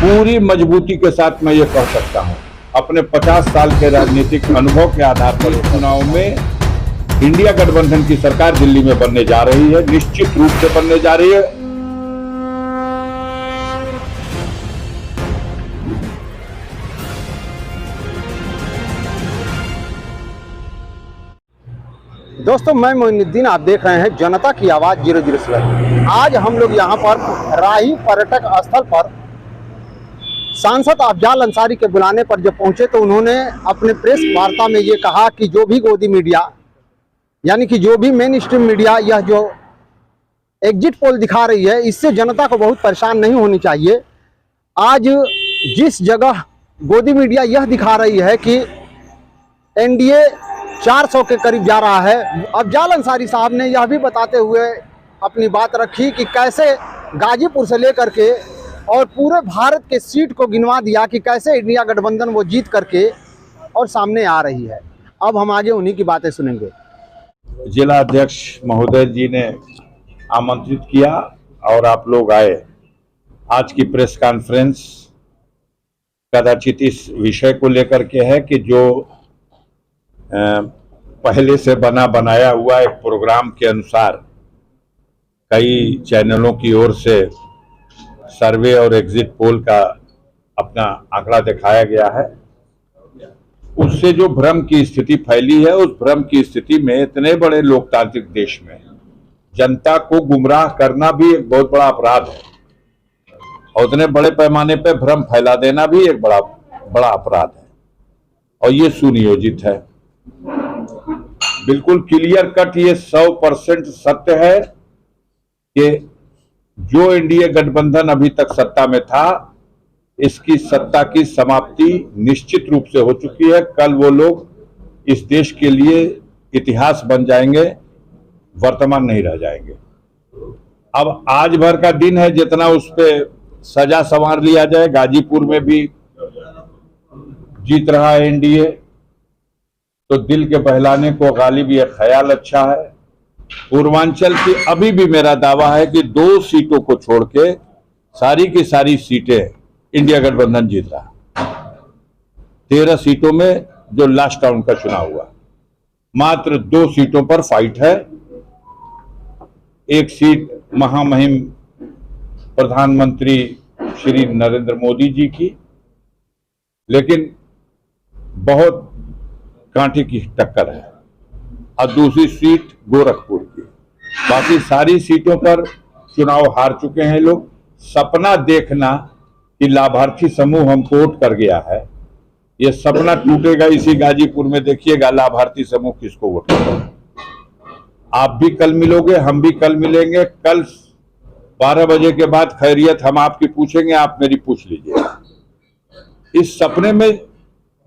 पूरी मजबूती के साथ मैं ये कह सकता हूं, अपने 50 साल के राजनीतिक अनुभव के आधार पर चुनाव में इंडिया गठबंधन की सरकार दिल्ली में बनने जा रही है, निश्चित रूप से बनने जा रही है। दोस्तों, मैं मोइनुद्दीन, आप देख रहे हैं जनता की आवाज़ 007। आज हम लोग यहाँ पर राही पर्यटक स्थल पर सांसद अफजाल अंसारी के बुलाने पर जब पहुँचे तो उन्होंने अपने प्रेस वार्ता में ये कहा कि जो भी गोदी मीडिया यानी कि जो भी मेन स्ट्रीम मीडिया यह जो एग्जिट पोल दिखा रही है, इससे जनता को बहुत परेशान नहीं होनी चाहिए। आज जिस जगह गोदी मीडिया यह दिखा रही है कि एनडीए 400 के करीब जा रहा है, अफजाल अंसारी साहब ने यह भी बताते हुए अपनी बात रखी कि कैसे गाजीपुर से लेकर के और पूरे भारत के सीट को गिनवा दिया कि कैसे इंडिया गठबंधन वो जीत करके और सामने आ रही है। अब हम आगे उन्हीं की बातें सुनेंगे। जिला अध्यक्ष महोदय जी ने आमंत्रित किया और आप लोग आए। आज की प्रेस कॉन्फ्रेंस कदाचित इस विषय को लेकर के है कि जो पहले से बना बनाया हुआ एक प्रोग्राम के अनुसार कई चैनलों की ओर से सर्वे और एग्जिट पोल का अपना आंकड़ा दिखाया गया है। उससे जो भ्रम की स्थिति फैली है, उस भ्रम की स्थिति में इतने बड़े लोकतांत्रिक देश में जनता को गुमराह करना भी एक बहुत बड़ा अपराध है और उतने बड़े पैमाने पर भ्रम फैला देना भी एक बड़ा अपराध है और ये सुनियोजित है। बिल्कुल क्लियर कट ये 100% सत्य है कि जो एनडीए गठबंधन अभी तक सत्ता में था, इसकी सत्ता की समाप्ति निश्चित रूप से हो चुकी है। कल वो लोग इस देश के लिए इतिहास बन जाएंगे, वर्तमान नहीं रह जाएंगे। अब आज भर का दिन है, जितना उस पर सजा संवार लिया जाए। गाजीपुर में भी जीत रहा है एनडीए, तो दिल के बहलाने को गालिब ये ख्याल अच्छा है। पूर्वांचल की अभी भी मेरा दावा है कि 2 सीटों को छोड़ के सारी की सारी सीटें इंडिया गठबंधन जीत रहा। 13 सीटों में जो लास्ट राउंड का चुनाव हुआ, मात्र 2 सीटों पर फाइट है। एक सीट महामहिम प्रधानमंत्री श्री नरेंद्र मोदी जी की, लेकिन बहुत कांटे की टक्कर है, और दूसरी सीट गोरखपुर की। बाकी सारी सीटों पर चुनाव हार चुके हैं लोग। सपना देखना कि लाभार्थी समूह हमको वोट कर गया है, ये सपना टूटेगा इसी गाजीपुर में। देखिएगा लाभार्थी समूह किसको वोट करेगा। आप भी कल मिलोगे, हम भी कल मिलेंगे। कल 12 बजे के बाद खैरियत हम आपकी पूछेंगे, आप मेरी पूछ लीजिएगा। इस सपने में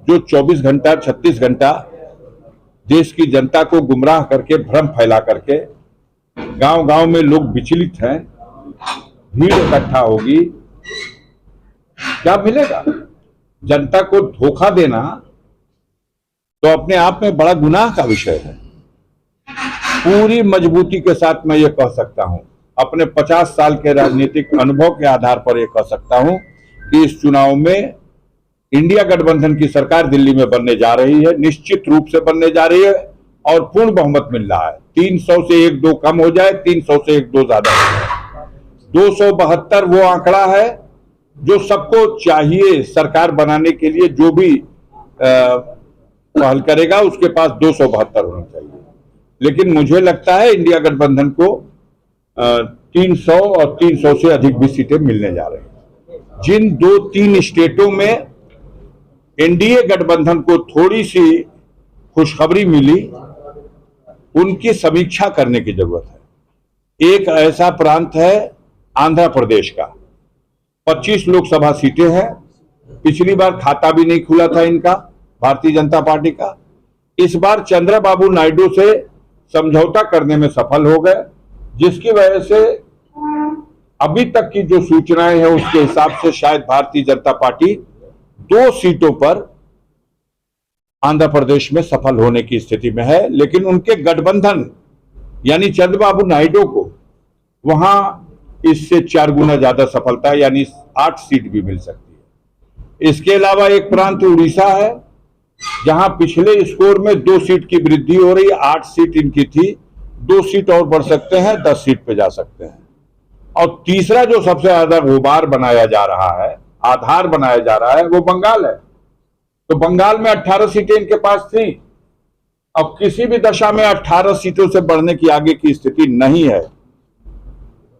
जो 24 घंटा 36 घंटा देश की जनता को गुमराह करके, भ्रम फैला करके गांव-गांव में लोग विचलित हैं, भीड़ इकट्ठा होगी, क्या मिलेगा? जनता को धोखा देना तो अपने आप में बड़ा गुनाह का विषय है। पूरी मजबूती के साथ मैं ये कह सकता हूं, अपने 50 साल के राजनीतिक अनुभव के आधार पर यह कह सकता हूं कि इस चुनाव में इंडिया गठबंधन की सरकार दिल्ली में बनने जा रही है, निश्चित रूप से बनने जा रही है और पूर्ण बहुमत मिल रहा है। 300 से 1-2 कम हो जाए, 300 से 1-2 ज्यादा हो जाए। 272 वो आंकड़ा है जो सबको चाहिए सरकार बनाने के लिए। जो भी पहल करेगा उसके पास 272 होना चाहिए, लेकिन मुझे लगता है इंडिया गठबंधन को 300 और 300 से अधिक भी सीटें मिलने जा रही हैं। जिन 2-3 स्टेटों में एनडीए गठबंधन को थोड़ी सी खुशखबरी मिली, उनकी समीक्षा करने की जरूरत है। एक ऐसा प्रांत है आंध्र प्रदेश का, 25 लोकसभा सीटें हैं। पिछली बार खाता भी नहीं खुला था इनका, भारतीय जनता पार्टी का। इस बार चंद्रबाबू नायडू से समझौता करने में सफल हो गए, जिसकी वजह से अभी तक की जो सूचनाएं हैं उसके हिसाब से शायद भारतीय जनता पार्टी 2 सीटों पर आंध्र प्रदेश में सफल होने की स्थिति में है। लेकिन उनके गठबंधन यानी चंद्रबाबू नायडू को वहां इससे 4 गुना ज्यादा सफलता यानी 8 सीट भी मिल सकती है। इसके अलावा एक प्रांत उड़ीसा है, जहां पिछले स्कोर में 2 सीट की वृद्धि हो रही है। 8 सीट इनकी थी, 2 सीट और बढ़ सकते हैं, 10 सीट पे जा सकते हैं। और तीसरा जो सबसे ज्यादा गुबार बनाया जा रहा है, आधार बनाया जा रहा है, वो बंगाल है। तो बंगाल में 18 सीटें इनके पास थी। अब किसी भी दशा में 18 सीटों से बढ़ने की आगे की स्थिति नहीं है।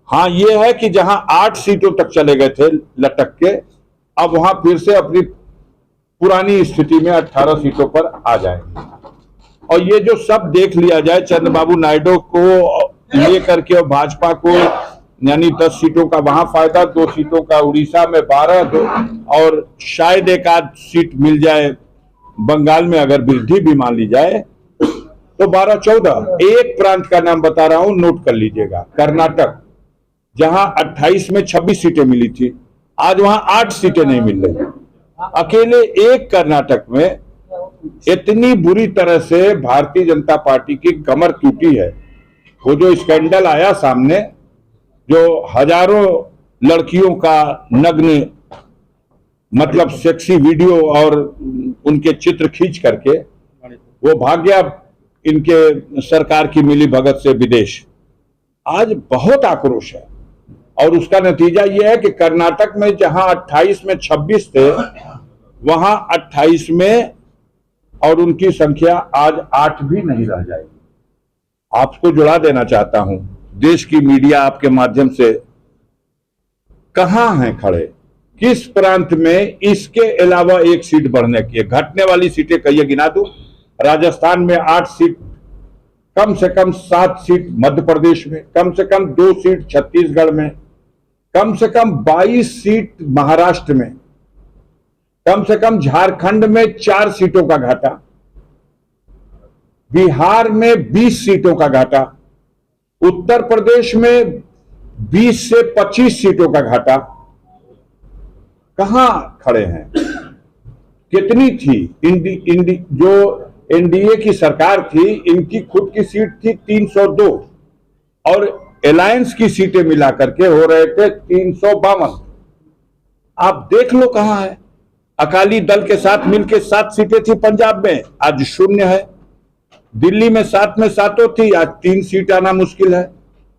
हाँ, ये है कि जहां 8 सीटों तक चले गए थे लटक के, अब वहां फिर से अपनी पुरानी स्थिति में 18 सीटों पर आ जाएंगे। और ये जो सब देख लिया जाए, चंद्रबाबू नायडू को लेकर के और भाजपा को, यानी 10 सीटों का वहां फायदा, 2 सीटों का उड़ीसा में 12, और शायद एक आध सीट मिल जाए बंगाल में, अगर वृद्धि भी मान ली जाए तो 12-14। एक प्रांत का नाम बता रहा हूं, नोट कर लीजिएगा, कर्नाटक, जहां 28 में 26 सीटें मिली थी, आज वहां 8 सीटें नहीं मिल रही। अकेले एक कर्नाटक में इतनी बुरी तरह से भारतीय जनता पार्टी की कमर टूटी है। वो जो स्कैंडल आया सामने, जो हजारों लड़कियों का नग्न, मतलब सेक्सी वीडियो और उनके चित्र खींच करके वो भाग गया इनके सरकार की मिली भगत से विदेश। आज बहुत आक्रोश है, और उसका नतीजा यह है कि कर्नाटक में जहां 28 में 26 थे, वहां 28 में और उनकी संख्या आज 8 भी नहीं रह जाएगी। आपको जुड़ा देना चाहता हूं, देश की मीडिया आपके माध्यम से, कहां हैं खड़े, किस प्रांत में इसके अलावा 1 सीट बढ़ने की है? घटने वाली सीटें कहिए, गिना दूं। राजस्थान में 8 सीट, कम से कम 7 सीट मध्य प्रदेश में, कम से कम 2 सीट छत्तीसगढ़ में, कम से कम 22 सीट महाराष्ट्र में, कम से कम झारखंड में 4 सीटों का घाटा, बिहार में 20 सीटों का घाटा, उत्तर प्रदेश में 20 से 25 सीटों का घाटा। कहां खड़े हैं? कितनी थी जो एनडीए की सरकार थी, इनकी खुद की सीट थी 302, और अलायंस की सीटें मिला करके हो रहे थे 352। आप देख लो कहां है। अकाली दल के साथ मिलकर 7 सीटें थी पंजाब में, आज 0 है। दिल्ली में 7 में 7 थी, आज 3 सीट आना मुश्किल है।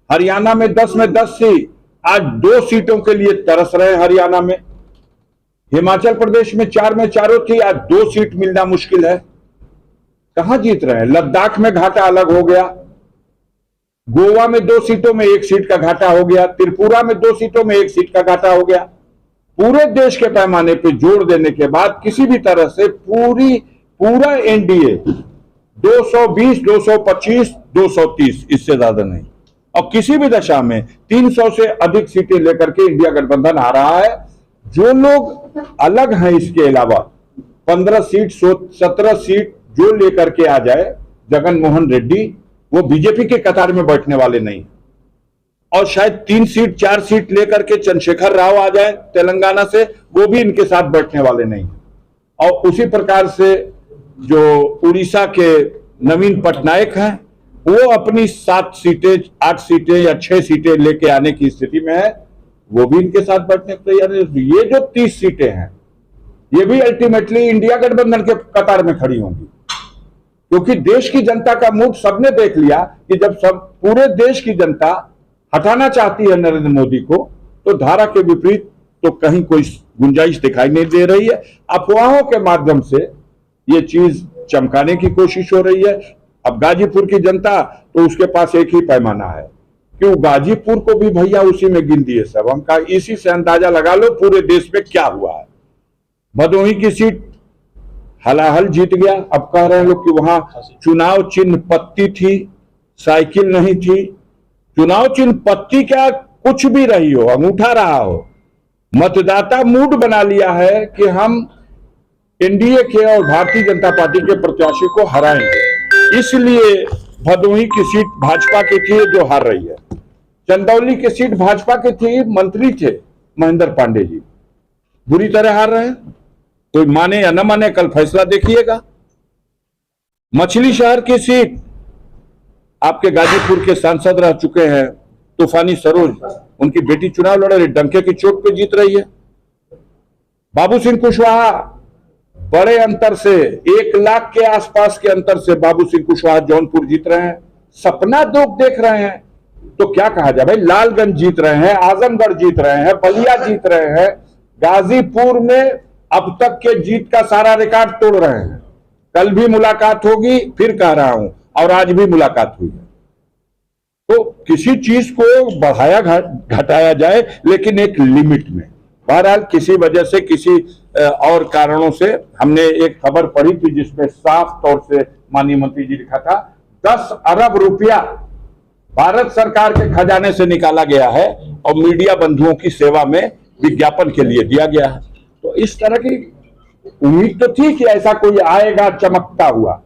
हरियाणा में 10 में 10 थी, आज 2 सीटों के लिए तरस रहे हैं हरियाणा में। हिमाचल प्रदेश में 4 में 4 थी, आज 2 सीट मिलना मुश्किल है। कहां जीत रहे हैं? लद्दाख में घाटा अलग हो गया, गोवा में 2 सीटों में 1 सीट का घाटा हो गया, त्रिपुरा में 2 सीटों में 1 सीट का घाटा हो गया। पूरे देश के पैमाने पे जोड़ देने के बाद किसी भी तरह से पूरा एनडीए 220, 225, 230, इससे ज्यादा नहीं। और किसी भी दशा में 300 से अधिक सीटें लेकर के इंडिया गठबंधन आ रहा है। जो लोग अलग हैं इसके अलावा 15 सीट 17 सीट जो लेकर के आ जाए जगन मोहन रेड्डी, वो बीजेपी के कतार में बैठने वाले नहीं। और शायद 3 सीट 4 सीट लेकर के चंद्रशेखर राव आ जाए तेलंगाना से, वो भी इनके साथ बैठने वाले नहीं। और उसी प्रकार से जो उड़ीसा के नवीन पटनायक हैं, वो अपनी 7 सीटें 8 सीटें या 6 सीटें लेके आने की स्थिति में है, वो भी इनके साथ बैठने को तैयार नहीं। ये जो 30 सीटें हैं, ये भी अल्टीमेटली इंडिया गठबंधन के कतार में खड़ी होंगी, क्योंकि देश की जनता का मूड सबने देख लिया कि जब सब पूरे देश की जनता हटाना चाहती है नरेंद्र मोदी को, तो धारा के विपरीत तो कहीं कोई गुंजाइश दिखाई नहीं दे रही है। अफवाहों के माध्यम से ये चीज चमकाने की कोशिश हो रही है। अब गाजीपुर की जनता तो उसके पास एक ही पैमाना है, क्यों गाजीपुर को भी भैया उसी में गिन दिए सब। हम कहा इसी से अंदाजा लगा लो पूरे देश में क्या हुआ है। भदोही की सीट हलाहल जीत गया। अब कह रहे हैं लोग कि वहां चुनाव चिन्ह पत्ती थी, साइकिल नहीं थी। चुनाव चिन्ह पत्ती क्या, कुछ भी रही हो, अंगूठा रहा हो, मतदाता मूड बना लिया है कि हम एनडीए के और भारतीय जनता पार्टी के प्रत्याशी को हराएंगे। इसलिए भदोही की सीट भाजपा की थी जो हार रही है। चंदौली की सीट भाजपा की थी, मंत्री थे महेंद्र पांडे जी, बुरी तरह हार रहे हैं। कोई माने या न माने, कल फैसला देखिएगा। मछली शहर की सीट आपके गाजीपुर के सांसद रह चुके हैं तूफानी सरोज, उनकी बेटी चुनाव लड़ रही, डंके की चोट पे जीत रही है। बाबू सिंह कुशवाहा बड़े अंतर से 1 लाख के आसपास के अंतर से बाबू सिंह कुशवाहा जौनपुर जीत रहे हैं। सपना लोग देख रहे हैं तो क्या कहा जाए भाई। लालगंज जीत रहे हैं, आजमगढ़ जीत रहे हैं, बलिया जीत रहे हैं, गाजीपुर में अब तक के जीत का सारा रिकॉर्ड तोड़ रहे हैं। कल भी मुलाकात होगी, फिर कह रहा हूं, और आज भी मुलाकात हुई है। तो किसी चीज को बढ़ाया घटाया जाए, लेकिन एक लिमिट में। बहरहाल किसी वजह से, किसी और कारणों से हमने एक खबर पढ़ी थी जिसमें साफ तौर से माननीय मंत्री जी लिखा था 10 अरब रुपया भारत सरकार के खजाने से निकाला गया है और मीडिया बंधुओं की सेवा में विज्ञापन के लिए दिया गया है। तो इस तरह की उम्मीद तो थी कि ऐसा कोई आएगा चमकता हुआ,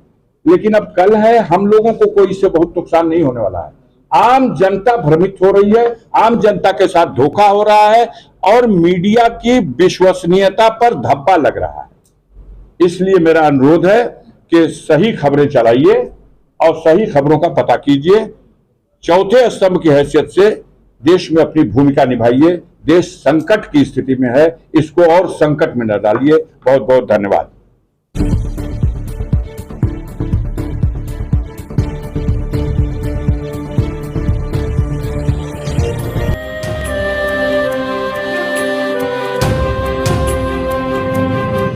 लेकिन अब कल है, हम लोगों को कोई इससे बहुत नुकसान नहीं होने वाला है। आम जनता भ्रमित हो रही है, आम जनता के साथ धोखा हो रहा है और मीडिया की विश्वसनीयता पर धब्बा लग रहा है। इसलिए मेरा अनुरोध है कि सही खबरें चलाइए और सही खबरों का पता कीजिए। चौथे स्तंभ की हैसियत से देश में अपनी भूमिका निभाइए। देश संकट की स्थिति में है, इसको और संकट में न डालिए। बहुत बहुत धन्यवाद।